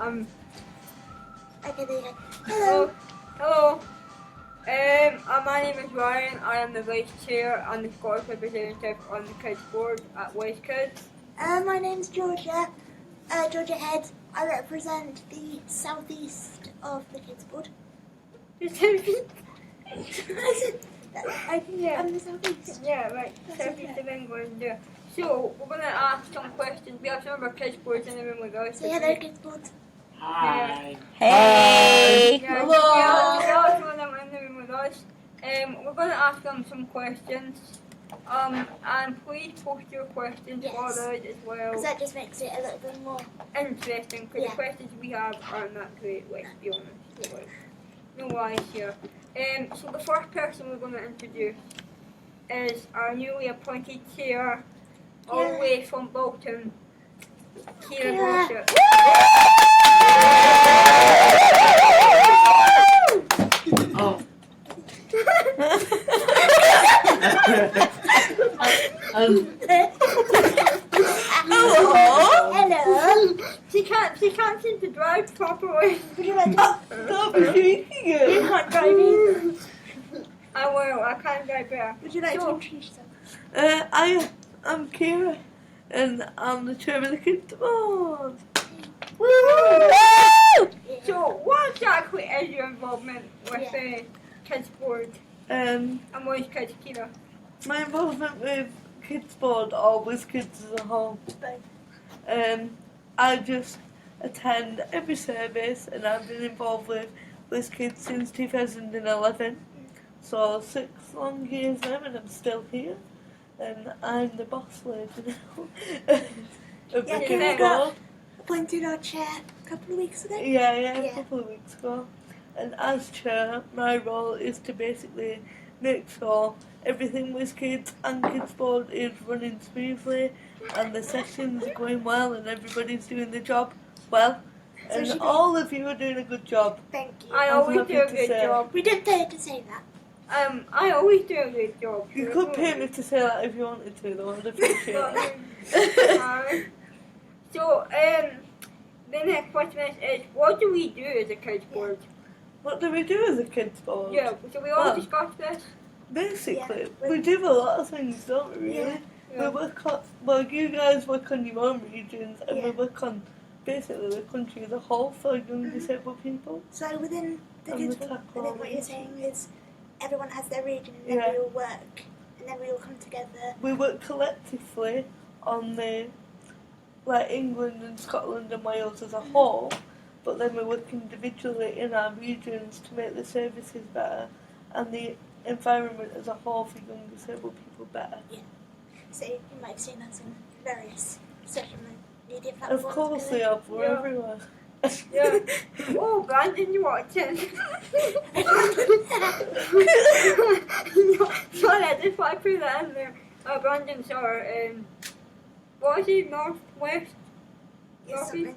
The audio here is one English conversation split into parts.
Okay, there you go. Hello. Hello. My name is Ryan. I am the Vice Chair and the Scottish Representative on the Kidz board at West Kidz. My name's Georgia. Georgia Head. I represent the southeast of the Kidz board. The southeast? I'm the southeast. Yeah, right. Southeast of England, yeah. So, we're going to ask some questions. We have some of our Kidz boards in the room with us. Say hello, Kidz board. Hi. Hey! Yeah, Hello! we have some of them in the room with us. We're going to ask them some questions. And please post your questions for us as well. Because that just makes it a little bit more interesting, because the questions we have aren't that great, let's be honest. Like, no lies here. So the first person we're going to introduce is our newly appointed chair, all the way from Bolton, Kira Gosha. Oh. Hello. She can't seem to drive properly. Would you like to Stop shaking You it! can't drive either. I will, I can't drive better. Would you like to introduce yourself? I'm Kira, and I'm the chair of the Kidz board. So what exactly is your involvement with the Kidz board? And what is Kidz, Kira? My involvement with Kidz board, or with Kidz as a whole, I just attend every service, and I've been involved with Kidz since 2011. So 6 long years now, and I'm still here, and I'm the boss lady now of the Kidz board. Appointed our chair a couple of weeks ago. Yeah, a couple of weeks ago. And as chair, my role is to basically make sure everything with Kidz and Kidz board is running smoothly, and the sessions are going well, and everybody's doing the job well. So And all of you are doing a good job. Thank you. I always do a good job. We didn't pay her to say that. I always do a good job. You could pay me to say that if you wanted to, though. I'd appreciate it. So, the next question is what do we do as a Kidz board? What do we do as a Kidz board? Yeah, so we all discuss this? Basically, we do a lot of things, don't we, really? Yeah. We work on, well, you guys work on your own regions, and we work on basically the country as a whole for young disabled people. So within the Kidz board, I think what you're saying is everyone has their region, and then we all work, and then we all come together. We work collectively on the, like, England and Scotland and Wales as a whole, but then we work individually in our regions to make the services better and the environment as a whole for young disabled people better. Yeah. So you might have seen us in various social media platforms. Of course we have, we're everywhere. Yeah. Oh, Brandon, you watching? Sorry, I just want to put that in there. Brandon's our, what is he, northwest? Northeast?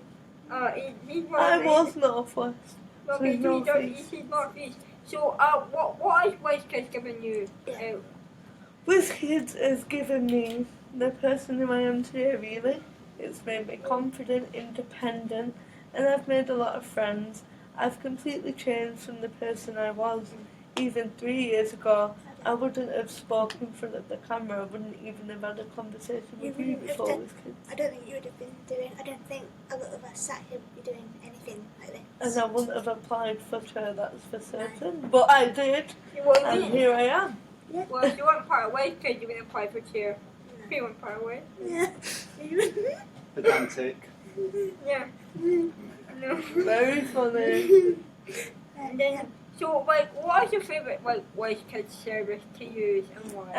He's I was northwest. Okay, so so he's northeast. So, what is West Kidz giving you? With Kidz has given me the person who I am today, really. It's made me confident, independent, and I've made a lot of friends. I've completely changed from the person I was even 3 years ago. I wouldn't have spoken in front of the camera. I wouldn't even have had a conversation with you before with Kidz. I don't think you would have been doing, I don't think a lot of us sat here would be doing anything like this. And I wouldn't have applied for chair, that's for certain. But I did, and here I am. Yeah. Well, if you weren't part of West Kidz, you would apply for chair. If you weren't part of West. Yeah. Pedantic. Yeah. No. Very funny. And then, so, like, what is your favourite, like, West Kidz service to use and why?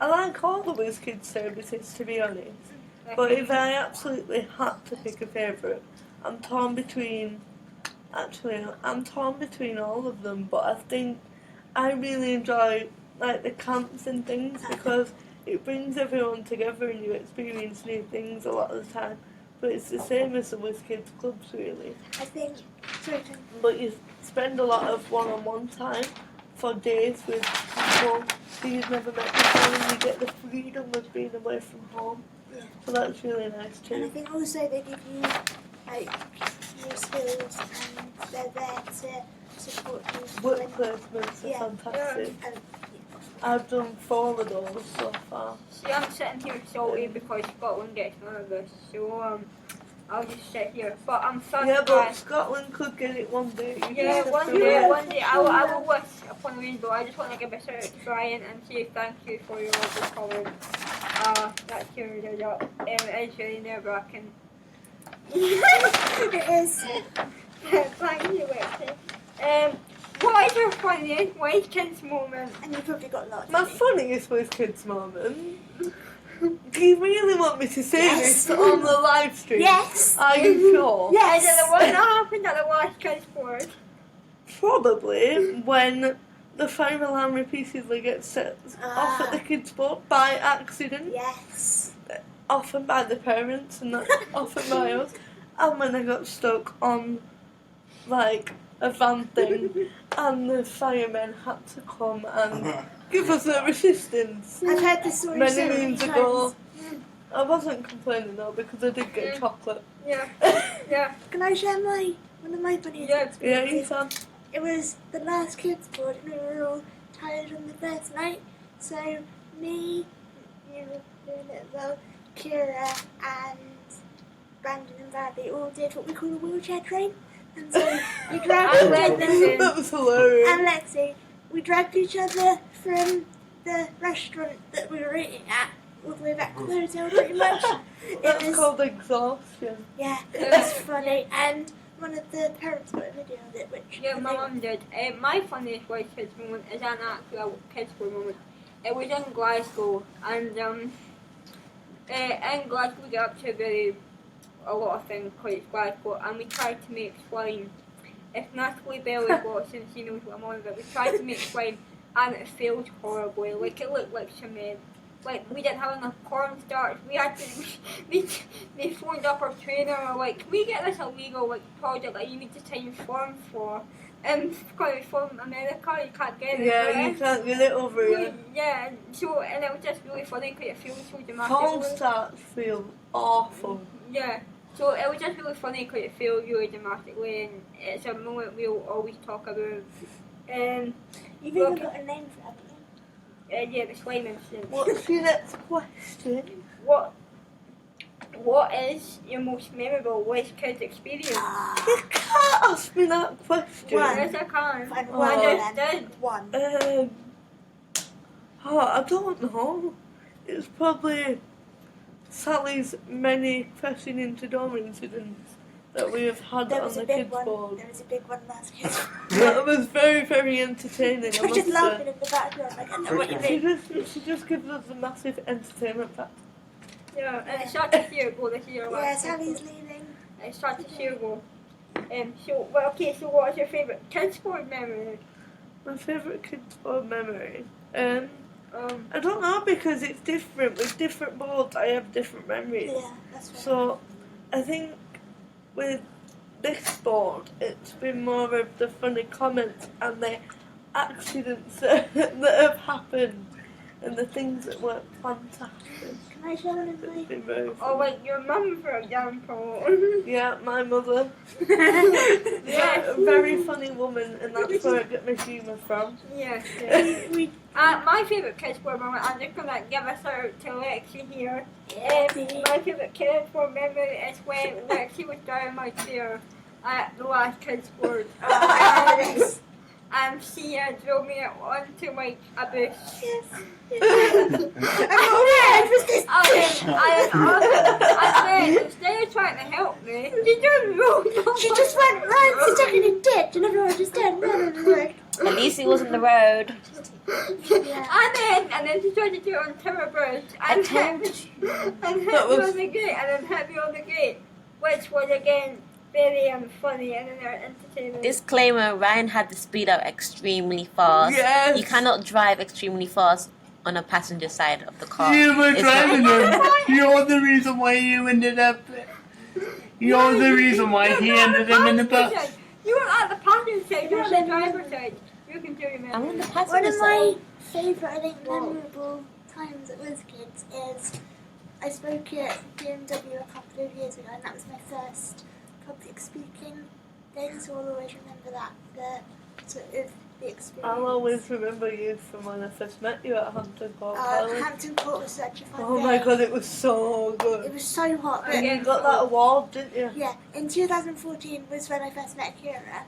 I like all the West Kidz services, to be honest. But if I absolutely had to pick a favourite, I'm torn between all of them, but I think I really enjoy, like, the camps and things, because it brings everyone together and you experience new things a lot of the time. But it's the same as the West Kidz clubs, really. I think, But you spend a lot of one-on-one time for days with people who you've never met before, and you get the freedom of being away from home. Yeah. So that's really nice too. And I think also they give you, like, new skills and they're there to support you. Work when- placements are Yeah. fantastic. and I've done 4 of those so far. See, I'm sitting here salty because Scotland gets none of this, so I'll just sit here. But I'm sad Yeah, to but Scotland could get it one day. You Yeah, just have one to day, wait. one day. I will wish upon a rainbow. I just want to give a shout out to Brian and say thank you for your lovely comment. That's cheered us up. It is really nerve-wracking. It is. Thank you, Lexi. What is your funniest White Kids moment? And you've probably got lots. My funniest with Kids moment. Do you really want me to say Yes. this on the live stream? Yes. Are you sure? Yes. Is it the one that happened at the last Kids board? Probably when the fire alarm repeatedly gets set off at the kids' boat by accident, Yes. often by the parents and not often by us, and when I got stuck on like a van thing and the firemen had to come and give us their assistance. I've heard this story Many so many moons times. ago. I wasn't complaining though because I did get chocolate. Yeah. Yeah. Can I share one of my funniest Yeah. Yeah, you experiences? can. It was the last kids board and we were all tired on the first night. So me, you were doing it as well, Kira and Brandon and Bradley all did what we call a wheelchair train. And so we dragged each other, That was hilarious. and Lexi, we dragged each other from the restaurant that we were eating at all the way back to the hotel pretty much. That's was- called exhaustion. Yeah, it was funny. And one of the parents got a video of it, which Yeah, I my think- mum did. My funniest White Kids moment is an actual Kids board moment. It was in Glasgow, and in Glasgow we got up to a lot of things because it's Glasgow, and we tried to make slime. If Natalie Bell is watching, she knows what I'm on about. We tried to make slime, and it failed horribly. Like, it looked like cement. Like, we didn't have enough cornstarch. We had to, they phoned up our trainer and were like, can we get this illegal project that you need to sign forms for? Because it's from America, you can't get it. Yeah, right? you can't get it over here. Yeah, so, and it was just really funny because it feels so dramatic. Cornstarch feel awful. Yeah, so it was just really funny because it feels really dramatically, and it's a moment we'll always talk about. You've even got a name for it, haven't you? Yeah, the slime incident. What's your next question? What is your most memorable West Kids experience? You can't ask me that question. One. Yes, I can. Fine, Oh. one I just then. did. One. I don't know. It's probably Sally's many crashing into door incidents that we have had There on was the a big kids' one. board. There was a big one last year. That was very, very entertaining. I I was just must laughing say. in the background. Like, I know what you mean. She just gives us a massive entertainment factor. Yeah, and it started a year ago this year. Yeah, last Sally's year. leaving. It started a year ago. So what is your favourite kids sport memory? My favourite kids' board memory. I don't know because it's different. With different boards, I have different memories. Yeah, that's right. So, I think with this board, it's been more of the funny comments and the accidents that have happened and the things that weren't fantastic. Can I share one of It's my? been very Or fun. like your mum, for example. Yeah, my mother. Yeah. Very funny woman, and that's where I get my humour from. Yeah. we My favourite kids sport moment, I'm just gonna give a shout out to Lexi here. My favourite kids sport memory is when Lexi was driving my chair at the last kids sport. And she drove me onto like a bush. And then instead of trying to help me, she just rolled off. She just went right stuck in a ditch, and everyone just turned around and like, At least it wasn't the road. yeah. And then she tried to do it on Tower Bridge and hit me on the gate and then hit me on the gate, which was again very funny and entertaining. Disclaimer, Ryan had to speed up extremely fast. Yes. You cannot drive extremely fast on a passenger side of the car. You were It's driving not- him. You're the reason why you ended up. You're the reason why he ended up in the bus. You were at the passenger side, you were on the driver's side. You can do your I'm on the memory. One passenger of my side. favourite, I think, memorable times at WizKids is I spoke at BMW a couple of years ago, and that was my first public speaking thing, so I'll always remember that, the sort of the experience. I'll always remember you from when I first met you at Hampton Court College. Hampton Court was such a fun Oh day. my god, it was so good. It was so hot. But And you got that award, didn't you? yeah, in 2014 was when I first met Kira,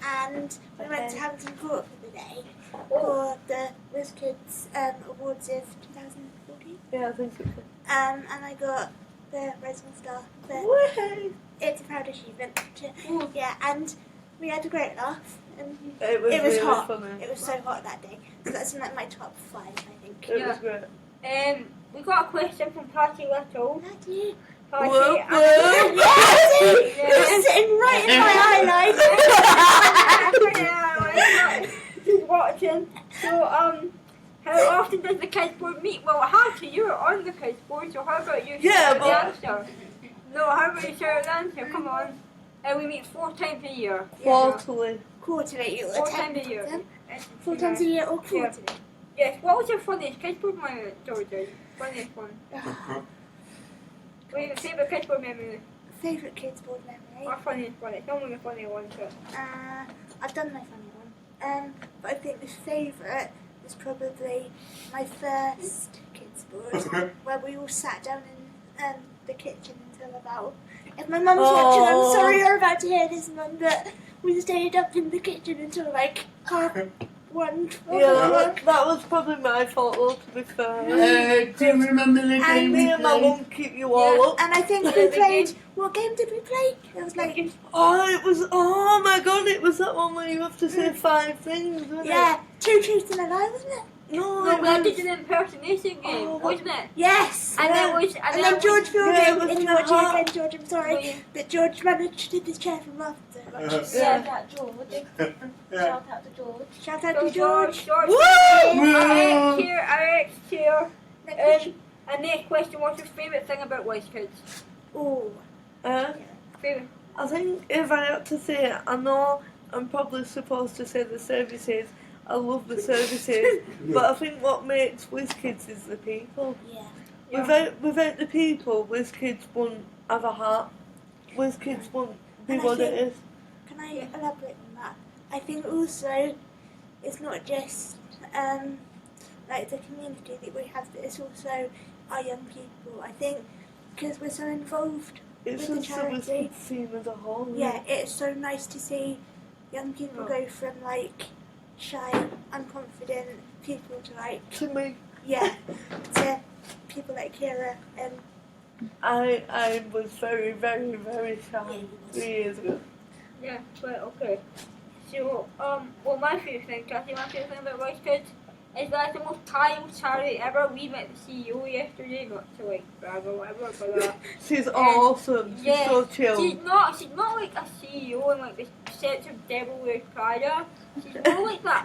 and we went to Hampton Court for the day for the Kidz Awards of 2014. Yeah, I think so. And I got the Rosal Star. Way! It's a proud achievement. Yeah, and we had a great laugh. And It was really hot. funny. It was so hot that day. So that's in like my top 5, I think. It was great. We got a question from Patty Little. Patty. Patty, Whoop, It was sitting right in my highlight. She's watching. So, how often does the Kidz board meet? Well, Hattie, you were on the Kidz board, so how about you share the answer? No, how about you share the answer? Come on. We meet 4 times a year. Quarterly. Quarterly. 4 times a year. 4 times a year or quarterly? Yes. What was your funniest Kidz board memory, Georgia? Funniest one. What is your favourite Kidz board memory? Favourite Kidz board memory? Or funniest one? It's normally a funny one, but... I've done my funny one. But I think the favourite was probably my first Kidz board, where we all sat down in the kitchen until about... If my mum's watching, I'm sorry you're about to hear this, Mum, but we stayed up in the kitchen until like 1:30. Yeah, that was probably my fault, though, to be fair. Do you remember the game Me we and my played? mum keep you all up. And I think we played... What game did we play? It was like... Oh my god, it was that one where you have to say 5 things, wasn't Yeah, 2 truths and a lie, wasn't it? No, No, it we was... did an impersonation game, wasn't it? Yes! And Yeah. And then George filled Yeah, it in, was if in you the watch it heart. again, George, I'm sorry, but George managed to this chair from laughter. Shout out George. Shout out to George. Shout out to George. Our ex-chair. Next question. And next question, what's your favourite thing about Wise Kids? Oh, Favourite? I think if I had to say it, I know I'm probably supposed to say the services. I love the services, but I think what makes WizKids is the people. yeah. Without the people, WizKids won't have a heart. WizKids won't be And I what it think- is. Can I elaborate on that? I think also it's not just like the community that we have, but it's also our young people. I think because we're so involved It's with the just the charity. WizKids scene as a whole. Yeah, it's so nice to see young people go from like shy, unconfident people to like To me, to people like Kira and I was very, very, very shy Yeah, you was. 3 years ago. Yeah, right, okay. So, well, my favourite thing, Kathy, my favourite thing about Wise Kids is that it's the most kind charity ever. We met the CEO yesterday, not to like brag or whatever, but She's awesome. She's yeah, so chill. she's not like a CEO in like the sense of Devil Wears Prada. She's more like that.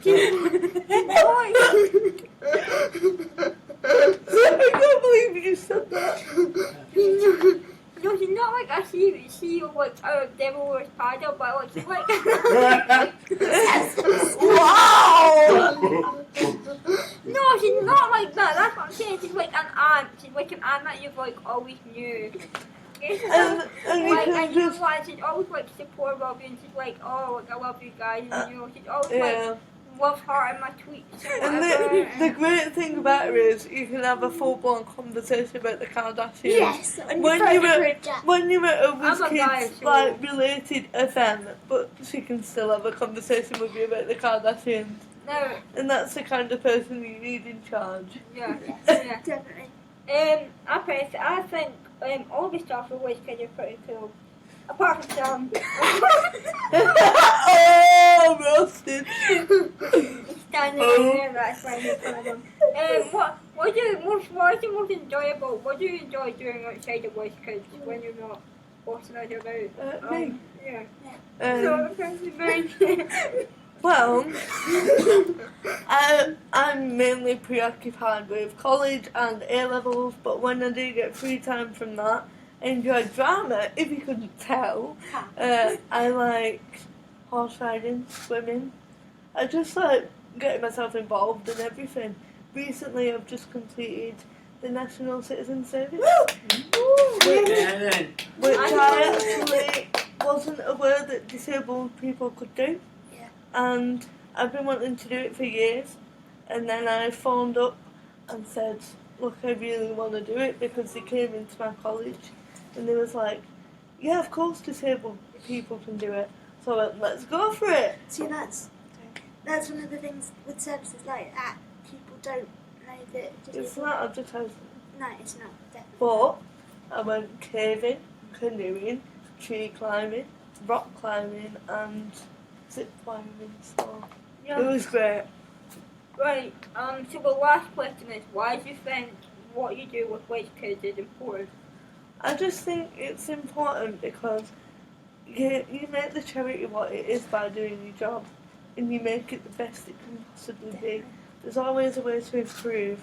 She's more like I can't believe you said that. No, she's not like a CEO like Devil Wears Prada, but like she's like Wow! no, she's not like that. That's what I'm saying. She's like an aunt. She's like an aunt that you've like always knew. And you Like, can and you know just... what? She's always like supportive of you, and she's like, oh, like, I love you guys, and you know, she's always Yeah. like love heart in my tweets. And the great thing about her is you can have a full-blown conversation about the Kardashians. yes, and When you you were were- group chat. When you're at a I'm a guy, WizKids so- like related event, but she can still have a conversation with you about the Kardashians. No, And that's the kind of person you need in charge. yeah, Yes, yeah. definitely. I think all the stuff for Wise Kids are pretty cool. Apart from some. Oh, roasted. Standing there, that's why I make fun of them. What is the most enjoyable? What do you enjoy doing outside of Wise Kids when you're not bossing out about? Me. Yeah. Um, So, very Well, I'm mainly preoccupied with college and A-levels, but when I do get free time from that, I enjoy drama, if you couldn't tell. I like horse riding, swimming. I just like getting myself involved in everything. Recently I've just completed the National Citizen Service. which I actually wasn't aware that disabled people could do. Yeah. And I've been wanting to do it for years, and then I phoned up and said, look, I really want to do it, because they came into my college and they was like, yeah, of course disabled people can do it. So I went, let's go for it. See, that's one of the things with services like that. People don't know that. It's not advertising. No, it's not. Definitely. But I went caving, canoeing, tree climbing, rock climbing, and zip lining. So it was great. Right, so the last question is, why do you think what you do with White Kidz is important? I just think it's important because you make the charity what it is by doing your job, and you make it the best it can possibly be. There's always a way to improve,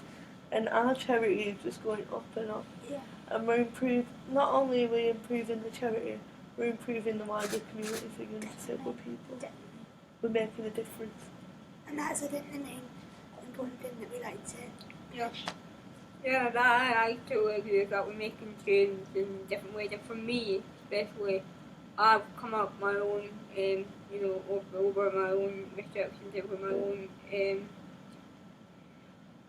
and our charity is just going up and up. Yeah. And we're not only are we improving the charity, we're improving the wider community for young disabled people. Definitely. We're making a difference. And that's I think the main important thing that we like to. Yeah. Yeah, that I totally agree with that. We're making change in different ways, and for me, especially, I've come up my own, over my own restrictions, over my own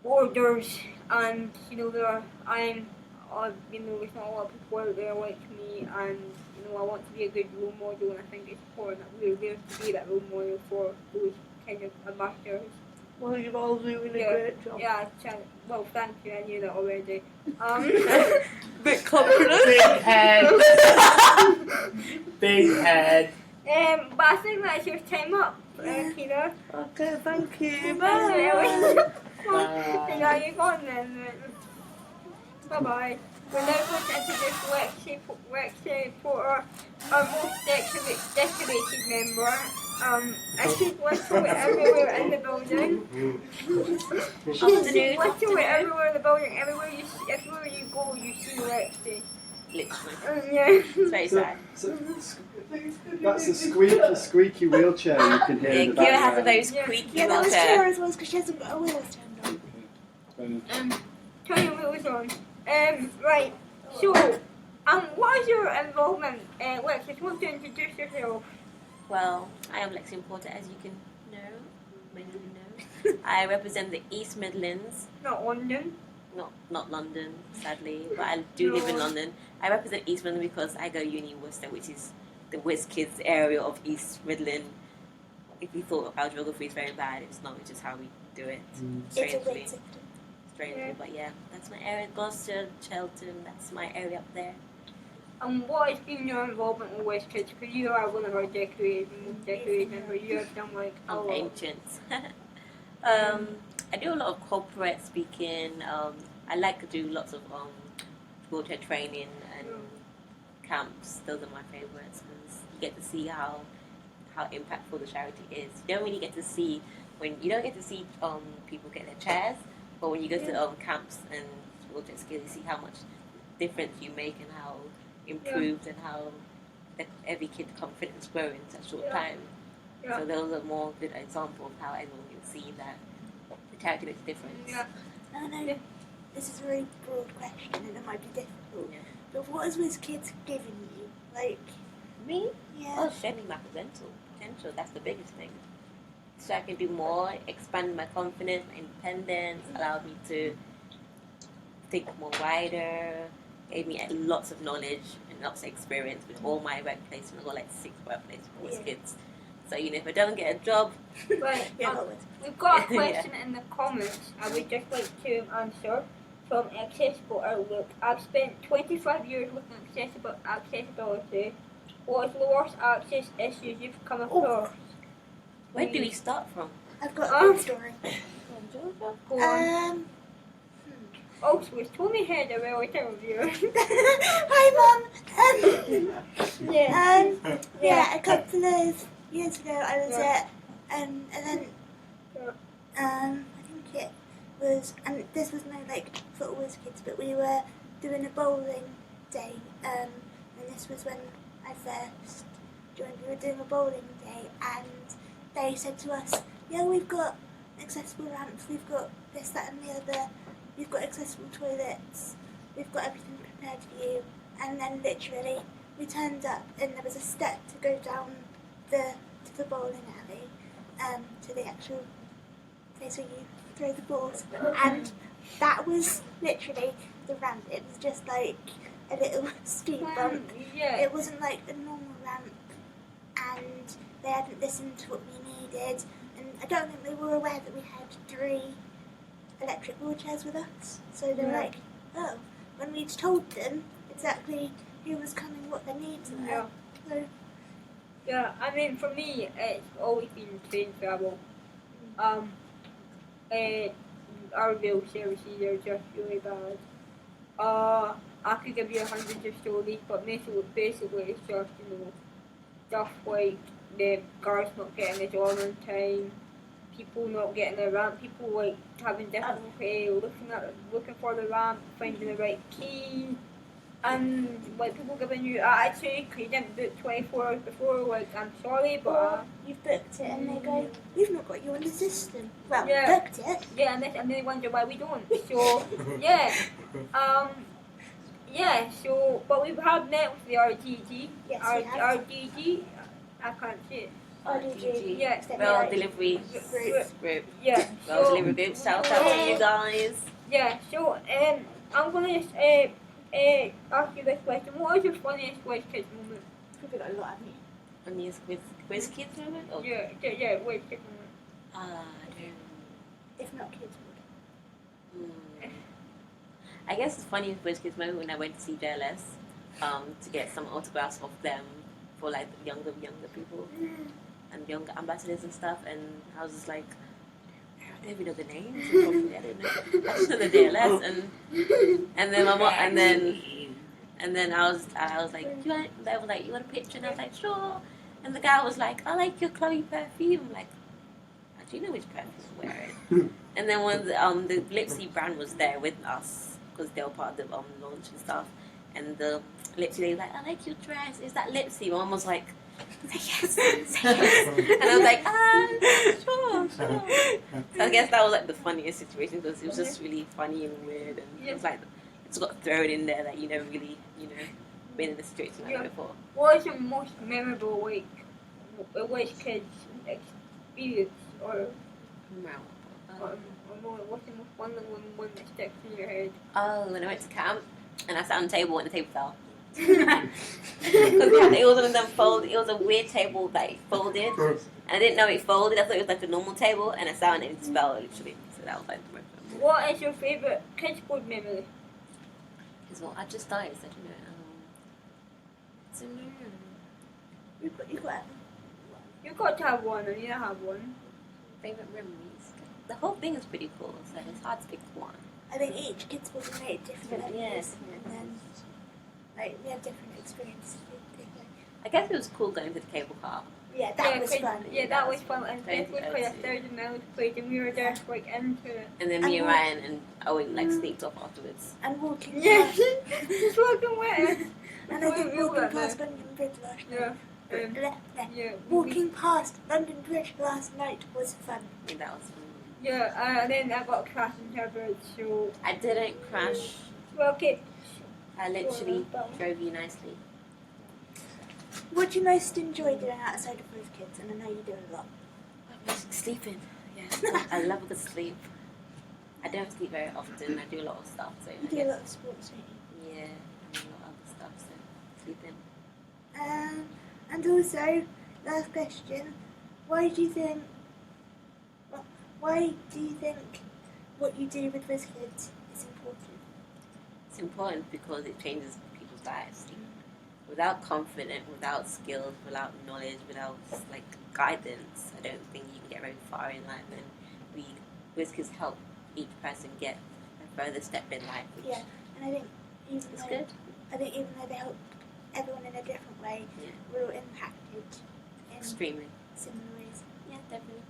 borders, and there's not a lot of people out there like me, and I want to be a good role model, and I think it's important that we're there to be that role model for those kind of ambassadors. Well, you're all doing a great job. Yeah, well, thank you. I knew that already. Bit confident. Big head. Big head. But I think that's your time up, Kira. Okay, thank you. Bye. Bye. Yeah, you're gone then. Bye bye. We're now going to introduce Lexi Porter, our most decorated member. She's literally everywhere in the building. She's literally everywhere in the building. Everywhere you go, you see Lexi. Literally. Yeah. It's very sad. That's a squeaky wheelchair you can hear Yeah, in the Kira has a background. very squeaky Yeah, that was wheelchair. Kira as well because she hasn't got a wheel turned on. Turn your wheels on. Right. So, what is your involvement? Lex, if you want to introduce yourself. Well, I am Lexi Porter, as you can know. Many of you know. I represent the East Midlands. Not London. Not London, sadly, but I do live in London. I represent East Midlands because I go uni Worcester, which is the Whiz Kids area of East Midland. If you thought our geography is very bad, it's not. It's just how we do it. It's a Strangely, bit different. but yeah, that's my area. Gloucester, Cheltenham, that's my area up there. What has been your involvement with West Kids? Because you are one of our decorators, most decorated members. You have done like a I'm lot. ancient. I do a lot of corporate speaking. I like to do lots of wheelchair training and camps. Those are my favourites because you get to see how impactful the charity is. You don't really get to see people get their chairs, but when you go to camps and wheelchair skills, you see how much difference you make and how improved and how every kid confidence grows in such a short time. Yeah. So those are more good example of how everyone can see that the charity makes a difference. Yeah. I know this is a very broad question and it might be difficult. Yeah. But what has Whiz Kids given you? Like, Me? yeah. Oh, showing my potential. That's the biggest thing. So I can do more, expand my confidence, my independence, allow me to think more wider, gave me lots of knowledge and lots of experience with all my workplaces. I've got like 6 workplaces for Whiz Kids. So if I don't get a job, Right. Yeah, but We've got a question in the comments I would just like to answer from Accessible Outlook. I've spent 25 years looking at accessibility. What is the worst access issues you've come across? where do we start from? I've got a good story. Go on. Oh, so it's Tony Head, a relative of yours. Hi, Mum. Yeah, a couple of years ago I was at an event. I think it was, and this was no for Whiz Kids, but we were doing a bowling day, and this was when I first joined. We were doing a bowling day, and they said to us, "Yeah, we've got accessible ramps, we've got this, that, and the other. We've got accessible toilets. We've got everything prepared for you. and then literally we turned up and there was a step to go down to the bowling alley, to the actual place where you throw the balls, and that was literally the ramp. It was just like a little speed bump. Yeah. It wasn't like a normal ramp, and they hadn't listened to what we needed, and I don't think they were aware that we had 3 electric wheelchairs with us. So they were like, oh, when we'd told them exactly who was coming, what their needs were. Yeah. So, Yeah, I mean, for me, it's always been train travel. Our rail services are just really bad. I could give you hundreds of stories, but basically it's just, stuff like the cars not getting it on time, people not getting the ramp, people like having difficulty looking for the ramp, finding the right key, and like people giving you attitude because you didn't book 24 hours before, like I'm sorry, but you've booked it, and they go, we've not got you on the system. Well, Yeah. booked it. yeah, and they wonder why we don't. So yeah, So but we have met with the RDG. Yes, we have. RDG. I can't say it. RDG. Yeah. Well, delivery group. Yeah. Well, So delivery group. Shout out to you guys. yeah. So I'm gonna just ask you this question. What was your funniest West Kids moment? We've got a lot, haven't you? And yes, quiz kids moment. Oh, Yeah, West Kids moment. I don't. If not kids would. I guess it's funny with kids moment when I went to see JLS to get some autographs of them for like younger people and younger ambassadors and stuff, and I was just like, I don't even know the names. Probably, I don't know. I just know the JLS, and then my mom, and then I was like, they were like, you want a picture? And I was like, sure. And the guy was like, I like your Chloe perfume. I'm like, do you know which perfume I'm wearing? And then when the Lipsy brand was there with us, because they were part of the launch and stuff, and the Lipsy lady was like, I like your dress, is that Lipsy? My mom was like, say yes. And I was like, sure. So I guess that was like the funniest situation, because it was just really funny and weird, and it was like, it's got thrown in there that you never really, been in a situation like that before. What was your most memorable West Kids experience, or what's the most one that sticks in your head? Oh, when I went to camp and I sat on the table and the table fell. Because it was one of them it was a weird table that it folded, and I didn't know it folded. I thought it was like a normal table, and I sat on it and it just fell literally. So that was like the most memorable. What is your favourite kids board memory? Is what I just started, so I don't know. It's a new. You've got You've got to have one, and you have one. Favorite memories. The whole thing is pretty cool, so it's hard to pick one. I think each kids will be made different memories, Yes. and then like we have different experiences. I guess it was cool going to the cable car. Yeah, that was fun. Yeah, that was fun. And Very it was like fancy. 1,000 miles played, and we were there like into it. And then me and Ryan and Owen like sneaked off afterwards. And walking Yeah, past, just walking with us. and I think We were walking like past that. London Bridge last Yeah. night. Yeah. Walking past London Bridge last night was fun. I think that was fun. Yeah, and then I got crashed into a bridge, so. I didn't crash. Well, okay. I literally drove you nicely. What do you most enjoy doing outside of those kids? And I know you do a lot. Sleeping. Yeah, I love a good sleep. I don't sleep very often. I do a lot of stuff. So You I do a guess, lot of sports, don't you? yeah, I do a lot of other stuff. So sleeping. And also, last question: why do you think what you do with those kids is important? It's important because it changes people's lives. Without confidence, without skills, without knowledge, without like guidance, I don't think you can get very far in life. And Whiz Kids help each person get a further step in life. Which Yeah, and I think is good. even though they help everyone in a different way, Yeah. we're all impacted in Extremely. similar ways. Yeah, definitely.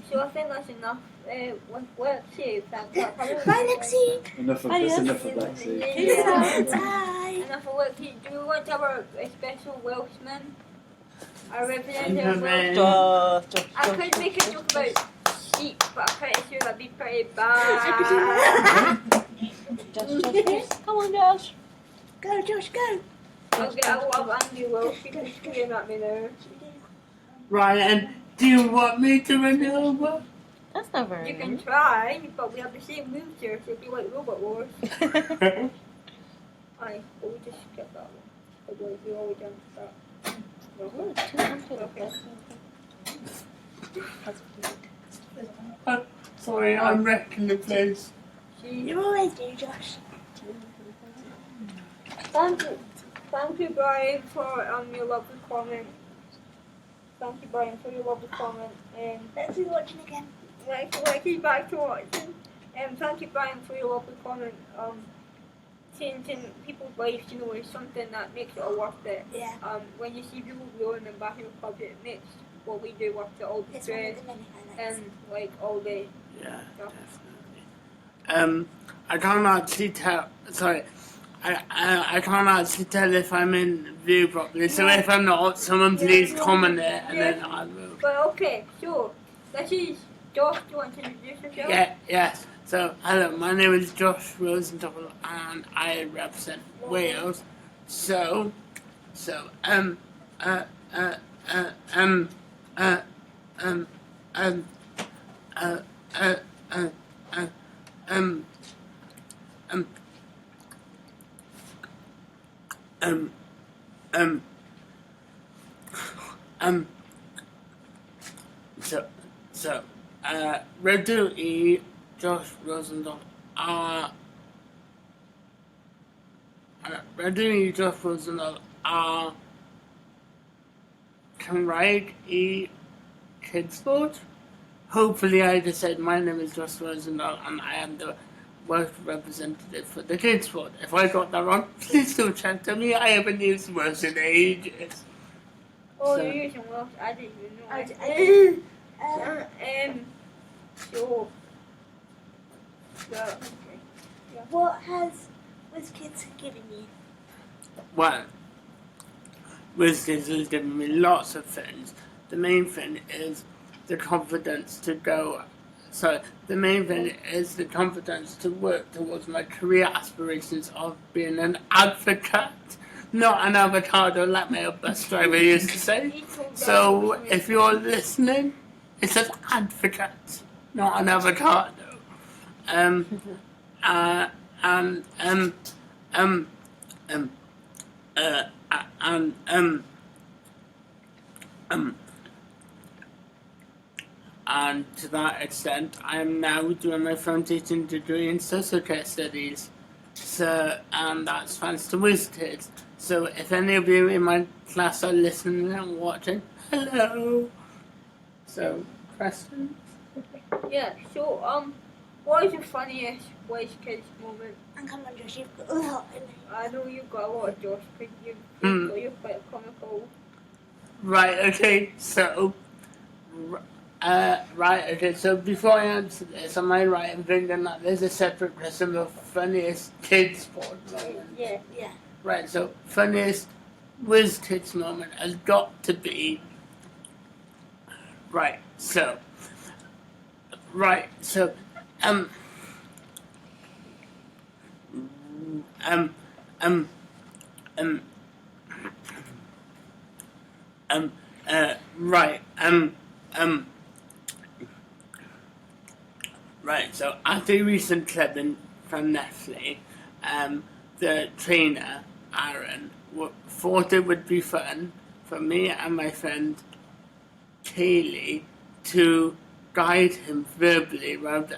So I think that's enough. With work too. Bye, Lexi! Enough of Bye, this, yes. enough of Lexi. Yeah. Bye! Enough of work. Do we want to have a special Welshman? A representative Welshman? I could make a joke about sheep, but I'm pretty sure that'd be pretty bad. Josh. Come on, Josh. Go, Josh, go. Okay, I love Andy Will. She's screaming at me now. Ryan, do you want me to run it over? That's not very You can rude. try, but we have the same moves here, so it'll be like Robot Wars. Aye, but we just skip that one. Otherwise, we always done that. No. Ooh, 200. Okay. That's good. Sorry, I'm wrecking the place. You always do, Josh. Thank you, Brian, for your lovely comment. Thank you, Brian, for your lovely comment. Let's be watching again. He's back to watching. Thank you, Brian, for your lovely comment. Changing people's lives, is something that makes it all worth it. Yeah. When you see people growing and back in the club, it makes what we do worth it all the It's one stress of the many highlights. and all day. Yeah, definitely. I can't actually tell. Sorry, I can't actually tell if I'm in view properly. So if I'm not, someone please comment it, and then I will. But okay, so this is Josh. Do you want to introduce yourself? Yes. So hello, my name is Josh Rosenthal, and I represent Wales. Redu E. Josh Rosenthal Cymraeg E. Kidz board. Hopefully I just said my name is Josh Rosenthal and I am the work representative for the Kidz board. If I got that wrong, please don't chat to me. I haven't used words in ages. Oh, So- you're using Welsh. I didn't even know. I Um, so, okay. What has Kidz given you? Well, Wizards has given me lots of things. The main thing is the confidence to go. So the main thing is the confidence to work towards my career aspirations of being an advocate, not an avocado like my bus driver used to say. So if you're listening, it's an advocate, not an avocado. And to that extent, I am now doing my foundation degree in social care studies. So, and that's thanks to Wizards. So, if any of you in my class are listening and watching, hello. So, questions? Yeah, so, what is your funniest Kidz moment? And come on, Josh, you've got a lot in it. I know you've got a lot, Josh, because you're quite comical. Right, okay, so. So before I answer this, am I right in thinking that there's a separate question of funniest Kidz board moment? Yeah. Right, so funniest Kids moment has got to be. Right, so. Right, so at a recent clipping from Netflix, the trainer, Aaron, thought it would be fun for me and my friend Kaylee to guide him verbally around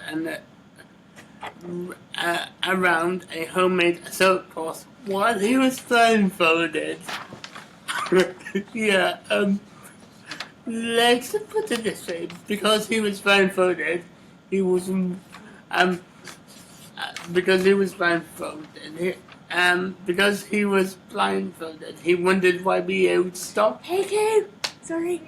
a homemade assault course while he was blindfolded. Yeah, let's put it this way, because he was blindfolded, he was he wondered why we would stop. Hey, Koo! Sorry.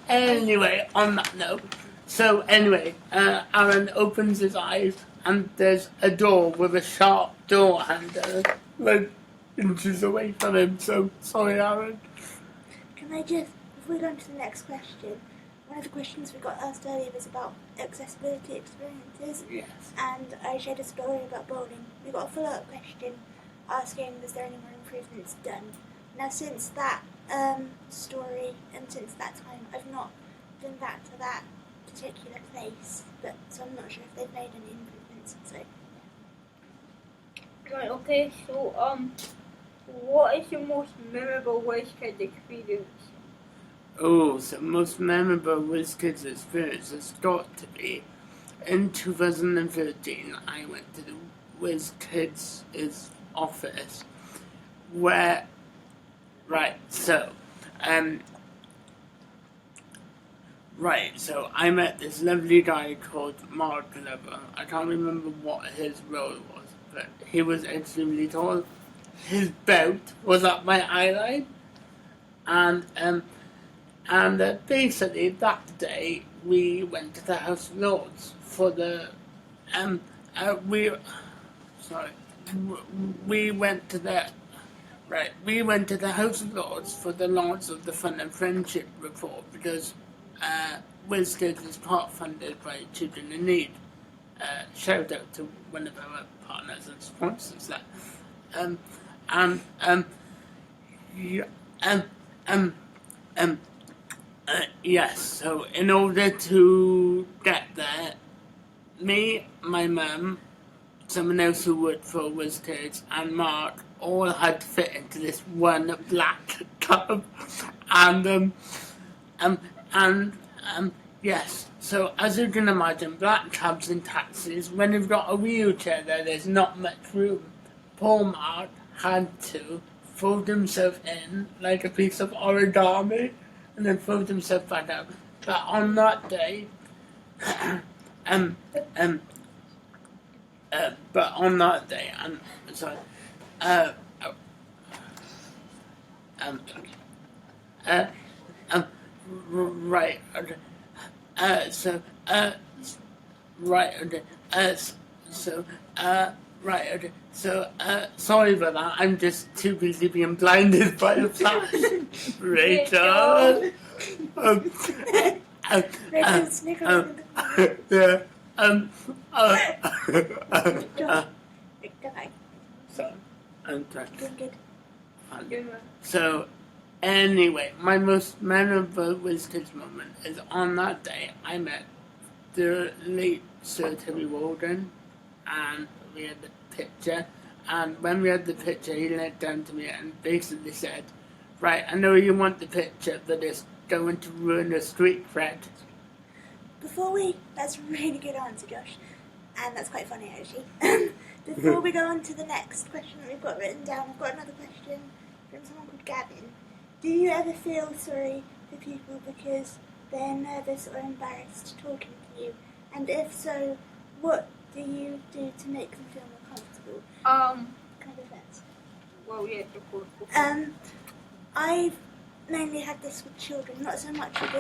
Anyway, on that note, Aaron opens his eyes and there's a door with a sharp door handle, like inches away from him. So sorry, Aaron. Can I just, before we go on to the next question, one of the questions we got asked earlier was about accessibility experiences, Yes. and I shared a story about bowling. We got a follow-up question asking, was there any more improvements done? Now, since that story and since that time, I've not been back to that particular place, but so I'm not sure if they've made any improvements. So, Right, okay, so what is your most memorable WizKids experience? Oh, so most memorable WizKids experience has got to be in 2013. I went to the WizKids' office where, so I met this lovely guy called Mark Glover. I can't remember what his role was, but he was extremely tall. His belt was up my eyeline, and basically that day we went to the House of Lords for the we went to the House of Lords for the launch of the Fun and Friendship report because WizKids is part funded by Children in Need. Shout out to one of our partners and sponsors there. Yes, so in order to get there, me, my mum, someone else who worked for WizKids, and Mark all had to fit into this one black cab. Yes, so as you can imagine, black cabs and taxis, when you've got a wheelchair there, there's not much room. Poor Mark had to fold himself in like a piece of origami and then fold himself back out. But on that day, sorry about that. I'm just too busy being blinded by the flash. Rachel. Rachel sniggering in Yeah. Okay, So, I'm trying. doing good. So, anyway, my most memorable WizKids moment is on that day I met the late Sir Terry Walden, and we had the picture. And when we had the picture, he leant down to me and basically said, "Right, I know you want the picture, but it's going to ruin the street cred." That's a really good answer, Josh, and that's quite funny actually. Before we go on to the next question that we've got written down, I've got another question from someone called Gavin. Do you ever feel sorry for people because they're nervous or embarrassed talking to you? And if so, what do you do to make them feel more comfortable? Can I go first? Well, yeah, of course. I've mainly had this with children, not so much with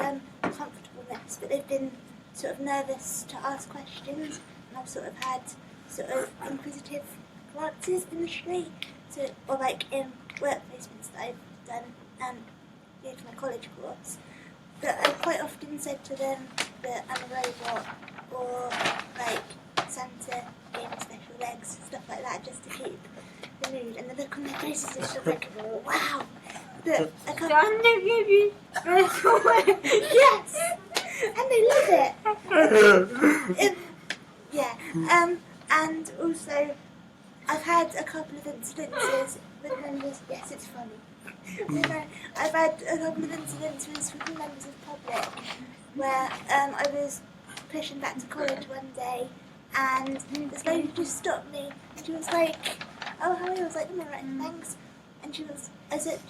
comfortableness, but they've been sort of nervous to ask questions, and I've sort of had sort of inquisitive glances in the street, or like in work placements that I've done for my college course. But I've quite often said to them that I'm a robot, or like Santa gave me special legs, stuff like that, just to keep the mood. And the look on their faces is just like, wow. But I can't. Santa gave you special legs. Yes, and they love it. Yeah. And also, I've had a couple of incidences with members. Yes, it's funny. I've had a couple of incidences with members of public where I was pushing back to college one day, and this lady just stopped me, and she was like, "Oh, how are you?" I was like, "I'm alright, thanks." And she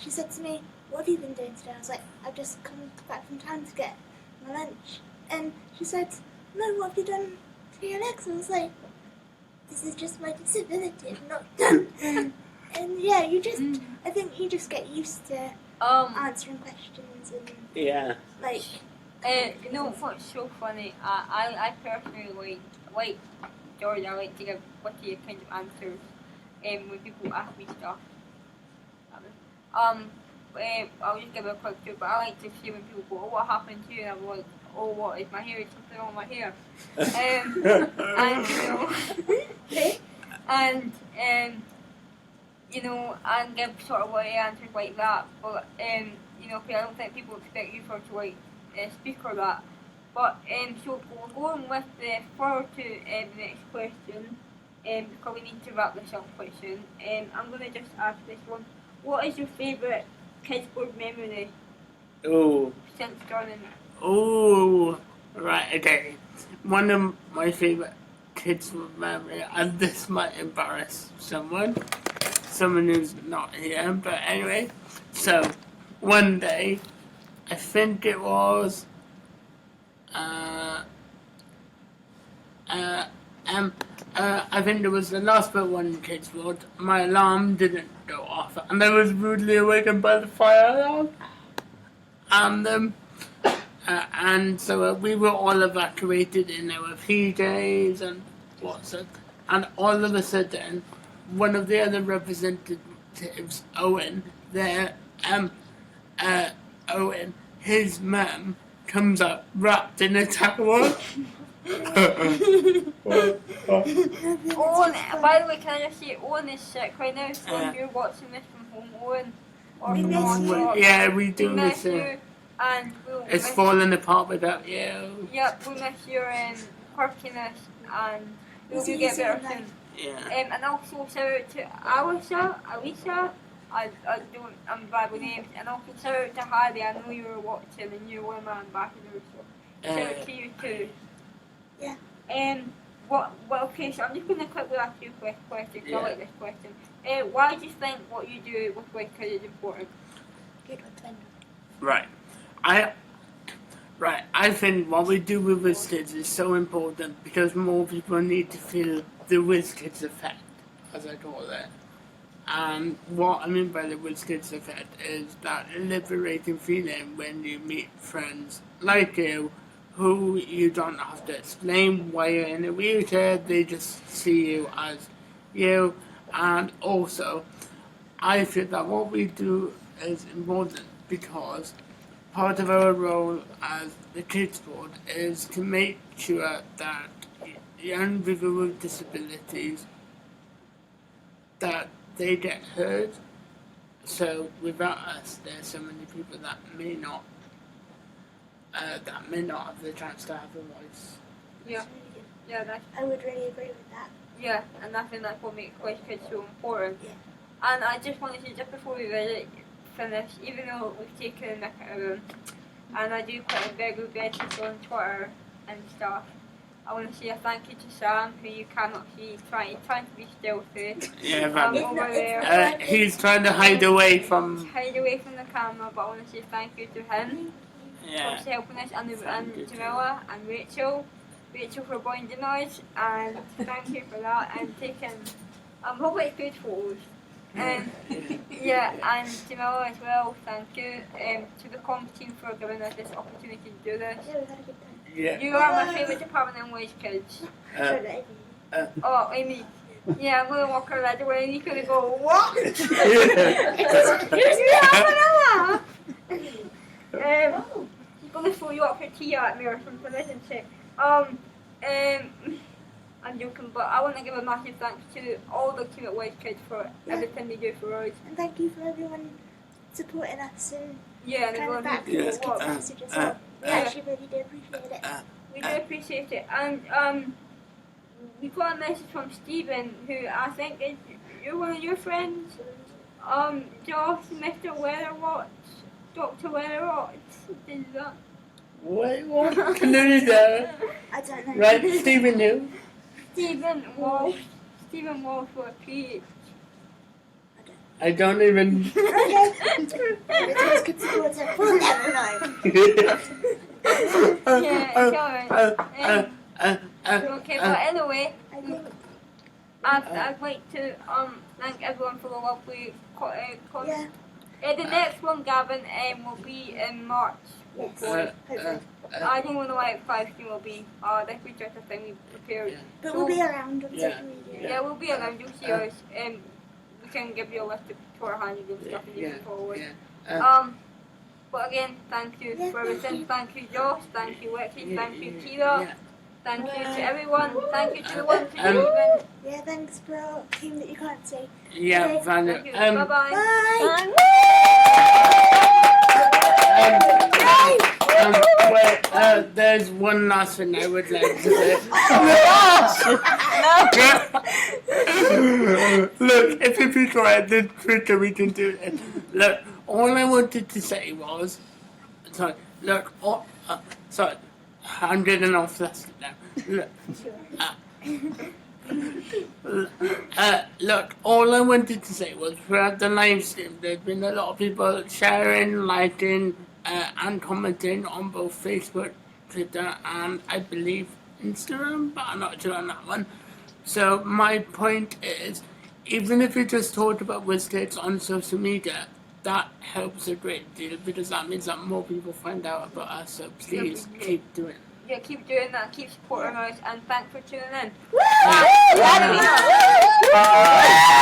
said to me, "What have you been doing today?" I was like, "I've just come back from town to get my lunch." And she said, "No, what have you done to your legs?" I was like, "This is just my disability, I'm not done." And yeah, I think you just get used to answering questions and Yeah. like. You know what's so funny? I personally like George. I like to give witty kind of answers when people ask me stuff. I'll just give a quick joke, but I like to see when people go, oh, what happened to you? And I'm like, oh, what, is my hair, is something wrong with my hair? And, you know, and, you know, and give sort of like answers like that. But, you know, 'cause I don't think people expect you for to like speak or that. But, so we're going with the forward to the next question, because we need to wrap this up quite soon. I'm going to just ask this one. What is your favourite Kidz board memory Oh. since joining? Oh. Right, okay. One of my favourite Kidz memory, and this might embarrass someone who's not here, but anyway. So, one day, I think it was I think it was the last but one Kidz World. My alarm didn't go off, and I was rudely awakened by the fire alarm. And so we were all evacuated in our PJs and whatnot. And all of a sudden, one of the other representatives, Owen, his mum comes up wrapped in a towel. Owen, by the way, can I just say, Owen is sick right now, so if you're watching this from home, Owen, or We from miss you. home, Yeah, we do we miss miss you. you, and we'll It's miss falling apart without you. Yep, we miss your quirkiness, and we'll See you get better soon, soon. Yeah. And also shout out to Alicia, I'm bad with names, and also shout out to Harry, I know you were watching and you were my ambassador, so shout out to you too. Yeah. Okay, so I'm just going to quickly ask you a quick question, 'cause Yeah. I like this question. Why do you think what you do with Wicked is important? Good one, Right, I think what we do with WizKids is so important because more people need to feel the WizKids effect, as I call it. And what I mean by the WizKids effect is that liberating feeling when you meet friends like you, who you don't have to explain why you're in a wheelchair, they just see you as you. And also, I feel that what we do is important because part of our role as the Kidz Board is to make sure that young people with disabilities, that they get heard. So without us, there's so many people that may not have the chance to have a voice. Yeah, yeah, that's I would really agree with that. Yeah, and I think that's what makes Quiz Kids so important. Yeah. And I just want to say, just before we finish, even though we've taken a nick out of them, and I do quite a big basis on Twitter and stuff, I want to say a thank you to Sam, who you cannot see, trying to be stealthy. Yeah, Over there. he's trying to hide away from. Hide away from the camera, but I want to say thank you to him for helping us, and Jamila and Rachel for bonding us, and thank you for that, and taking hopefully good photos. Yeah, and Jamila as well, thank you to the comp team for giving us this opportunity to do this. Yeah, we had a good time. Yeah. You are my favourite department in WizKids. Oh, Amy. Yeah, I'm going to walk her that way and you're going to go, what? You have an hour? She's going to throw you up her tea at me or something, isn't she? I'm joking, but I want to give a massive thanks to all the team at WizKids for everything they do for us. And thank you for everyone supporting us and Yeah, and kind of everyone back who this did Kids what. message as well. We actually really do appreciate it. We do appreciate it. And we got a message from Stephen, who I think is you're one of your friends. Josh, Mr. Weatherwatch, Dr. Weatherwatch, is that? Wait, what? Can you read that? I don't know. Right, Stephen who? Stephen Walsh for a PH. I don't even. Okay. It's good supporter. We'll never know. Yeah, it's alright. Okay, but anyway, I think I'd like to thank everyone for the lovely yeah. The next one, Gavin, will be in March. Yes. Hopefully. I don't know what live stream will be. This was just a thing we prepared. But we'll be around on Yeah. social media. Yeah, we'll be around. You'll see us. We can give you a list of tour handles and stuff, and you Yeah, can follow us. But again, thank you Yeah, for everything. thank you. Thank you, Josh. Thank you, Lexi. Thank you, Kira. Yeah. Thank you to everyone. Thank you to the ones who didn't even. Yeah, thanks for our team that you can't see. Yeah, Okay. Vanya. Thank you. Bye bye. Bye! Wait, there's one last thing I would like to say. Look, if you try the Twitter, we can do it. Look, all I wanted to say was, sorry, look, sorry, I'm getting off this now. Look, all I wanted to say was throughout the live stream, there's been a lot of people sharing, liking, and commenting on both Facebook, Twitter, and I believe Instagram, but I'm not sure on that one. So my point is, even if you just talk about WizKids on social media, that helps a great deal because that means that more people find out about us. So please keep doing it. Yeah, keep doing that. Keep supporting us, and thanks for tuning in. Yeah.